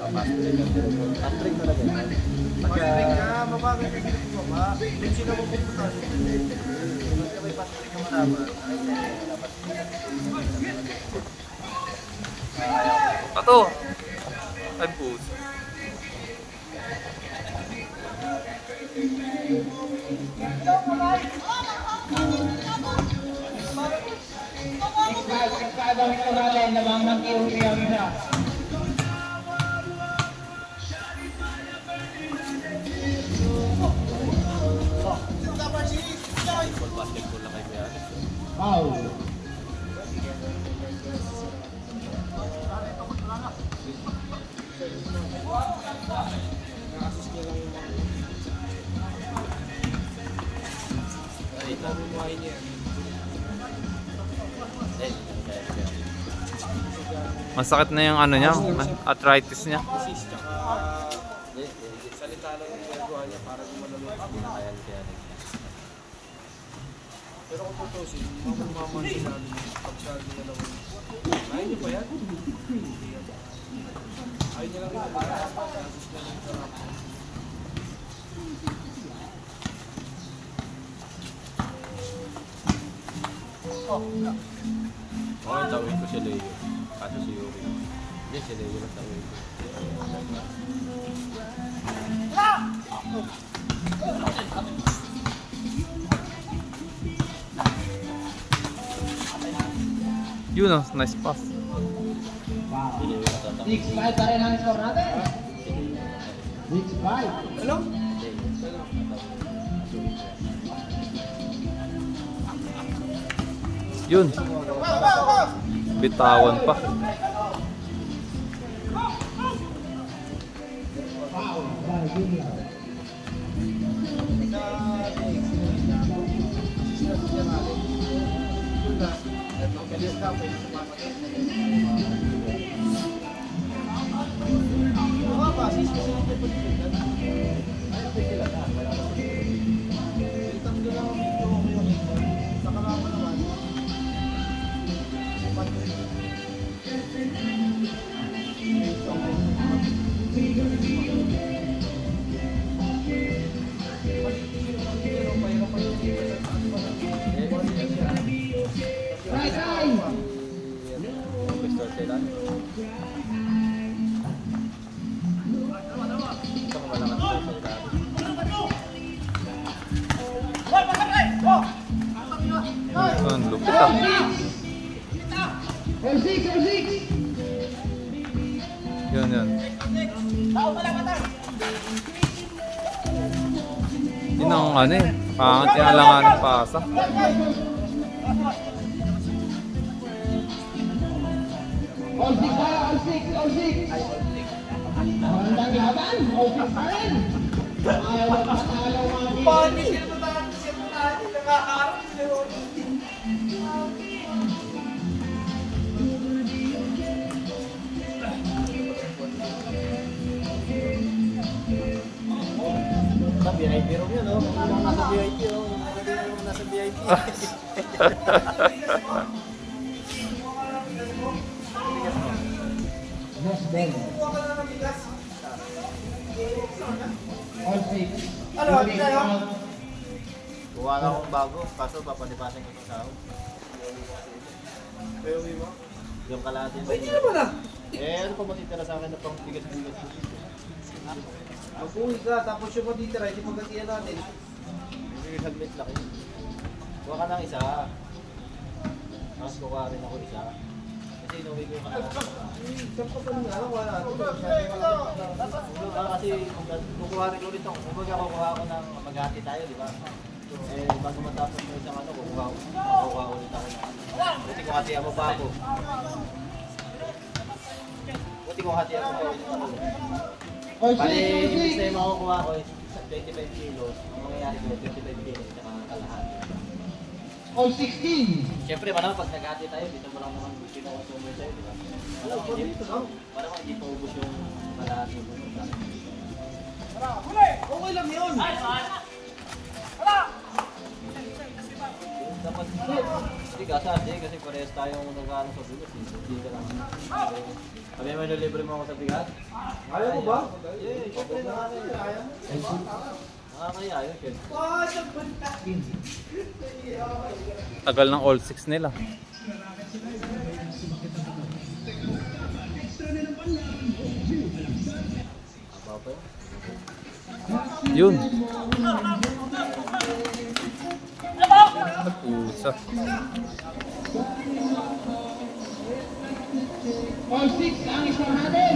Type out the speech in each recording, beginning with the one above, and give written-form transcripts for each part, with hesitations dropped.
Patrick talaga yan. Patrick na, mabagal ka sila bumaba. Doon sila mapupunta. Kasi may Patrick na malaman. Ato! Ay, puso. Gagawin ko natin na mga mag-iuwiyaw na. Basketball na kayo yan. Wow. Masakit na yung ano niya, arthritis niya. Salita lang yung ginagawa niya para gumalalo. Hindi na kaya kaya. Pero kung tutusin, mamamaman sila pagka ginalaw niya. Ayaw niyo ba yan? Ayaw niya lang rin naman. Kasus na yung sarap. Oo, tawin ko si Leo. Kaso si Yuri. Hindi, si Leo lang tawin ko. Yun oh, nice pass. Si Leo lang tatawin. 6-5 pa rin ang score natin. 6-5. Ano? Yun. Bitawan pa. Foul by Junior. Right side. Pistol sila. Ito ko malakas sa ilalim. Yun, lupit ah. L6, L6. Yun, yun. Yun ang ano eh. Pangat yung alangan ng pasa. All 6 tayo, all 6, all 6. Magandang laban, all 6 pa rin. Ayaw magpatalo mga team. Paano sila tataan? Sila tataan? Nakakaroon sila. Sa VIP room yun, oh. Yung nasa VIP, oh. Yung nasa VIP. Yes, Ben. All 6. Ano, hindi tayo? Kuha na akong bago, kaso papalipasin ko itong sahod. Pero uwi mo? Yung kalahati Ay, hindi naman ah. Eh, ano pa matitira sa akin na pang bigas-bigas ko dito? Mag-uwi ka, tapos yung matitira, hindi pagkatiyan natin. Yung helmet laki. Kuha ka ng isa. Tapos kuha rin ako isa. Kasi inuwi ko yung kalahati. Saan pa pala nga? Wala natin. Kasi kukuha rin ulit ako. Kung kukuha ako ng maghati tayo, di ba? Eh, bago matapos mo isang ano, kukuha ulit ako ng ano. Buti kung hatihan mo pa ako. Buti kung hatihan mo pa ako. All 6, Bali, all imbis na 6. yung makukuha ko is 25 kilos. Ang mangyayari ko, 25 kilos at kalahati. All 16. Siyempre, malamang pag naghati tayo, dito mo lang naman pinukonsumo sa'yo, di ba? Malamang hindi paubos yung kalahati mo. Okay lang yun. Dapat Hindi kasali kasi parehas tayong nag-ano sa bigas. Hindi ka lang. Sabi mo libre mo ako sa bigas? Ayaw mo ba? Eh, syempre nakakaya. Nakakaya yun, syempre. Tagal ng all 6 nila. Aba pa Yun. yun. Pusa. All 6 ang isang natin.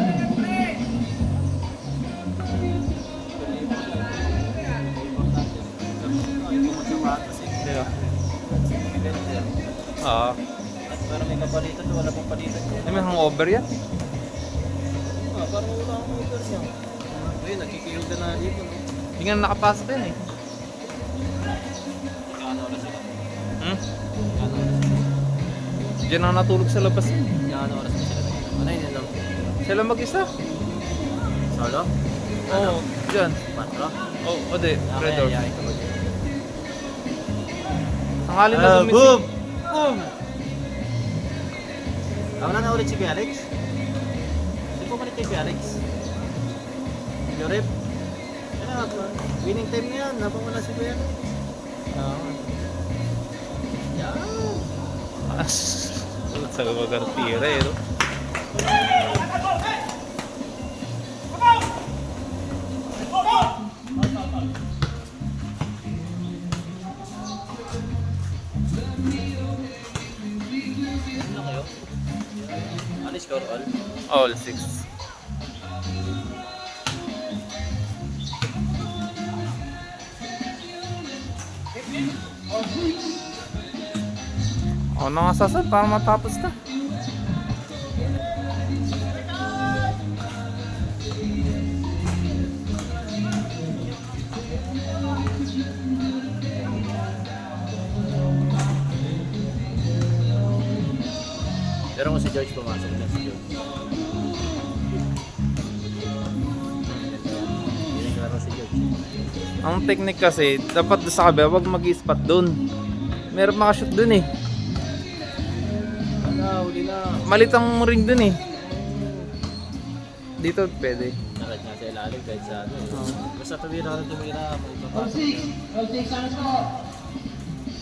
Ah, Pero may kapalitan, wala pang palitan. may hangover yan? Parang wala akong order niya. Ayun, nagkikiyog na na dito. No? Hindi nga nakapasok yan eh. Kano oras sila? Hmm? Kano oras sila? Diyan ang natulog sa labas eh. Kano oras na sila? Ano yun lang? Sila mag-isa. Solo? Oo, dyan. Patro? Oo, oh, ode, red door. Ayayain ka ba dyan? Tanghali na gumising. Boom! Boom! Wala na ulit si Kuya Alex? Hindi po malit kay Kuya Alex? Yorep? Kaya winning time na yan. Habang wala si Kuya Alex. Yan! Sa magartira eh, no? Ano kayo? Ano score all? All 6. O, nangasasad para matapos na. Pero kung si George pumasok na si George. Hindi naglaro si George. Ang technique kasi, dapat doon sa kabila, wag mag-spot doon. Meron makashoot doon eh. Wala, huli na. Malit ang ring doon eh. Dito pwede. Nakit nga sa ilalim kahit sa ano. Basta tumira ka na tumira. May All papasok 6. na. All 6 ang score.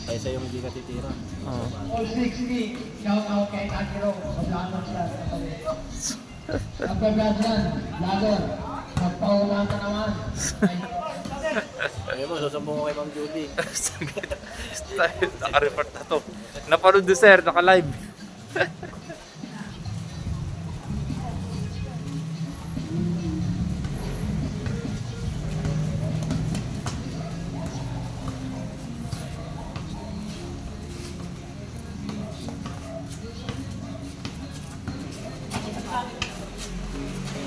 Kaysa yung hindi ka titira. Oo. All 6. Shout out kay Takiro. Paglaban siya sa kami. Paglaban. Lagon. Magpaulan ka naman. Ayun mo, susambong ko kay Ma'am Judy. Naka-report na to. Napanood doon sir, naka-live.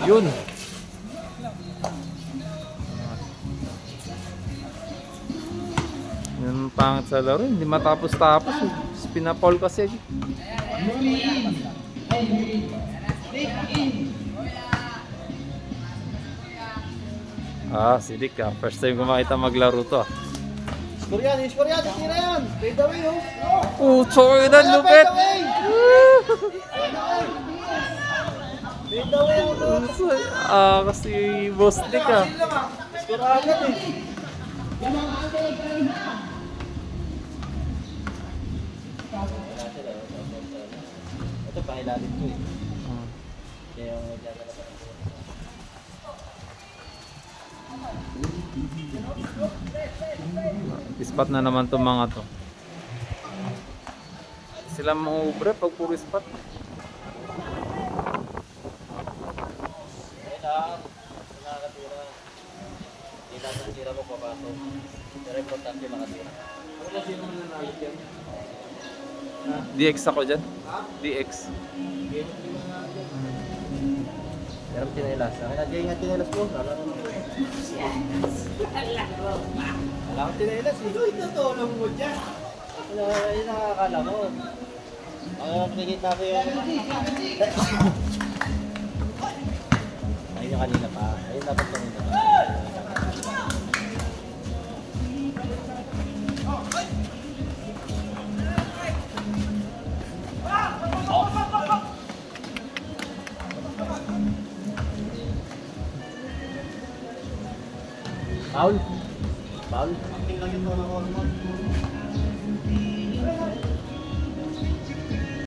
Yun. Yun ang pangit sa laro, hindi matapos-tapos eh. Pinapol kasi. Muli in. Ay, muli. Stick in. Ah, si Dick ah. First time ko makita maglaro to ah. Score yan, tira yan. Fade away, oh. Oh, sorry na, lupit! Fade away, oh. Ah, kasi boss Dick ah. Score agad eh. Lamang ate, kayo na. Ito pang ilalim ko eh. Kaya yung nagdadala pa ng Spot na naman itong mga to. Sila maubre pag puro spot. Ayun lang. Nakakatira. Hindi lahat ng tira mo papasok. Pero importante makatira. Wala sino mo nanalo yan? DX ako dyan. DX. Pero tinelas. Kaya nga tinelas mo. Wala akong tinelas eh. Ito itutulong mo dyan. Yun nakakala mo. Ang nakikita ko yung... Ayun yung kanina pa. Ayun dapat kanina pa. Paul? Paul? Acting lang ito ng Osmond.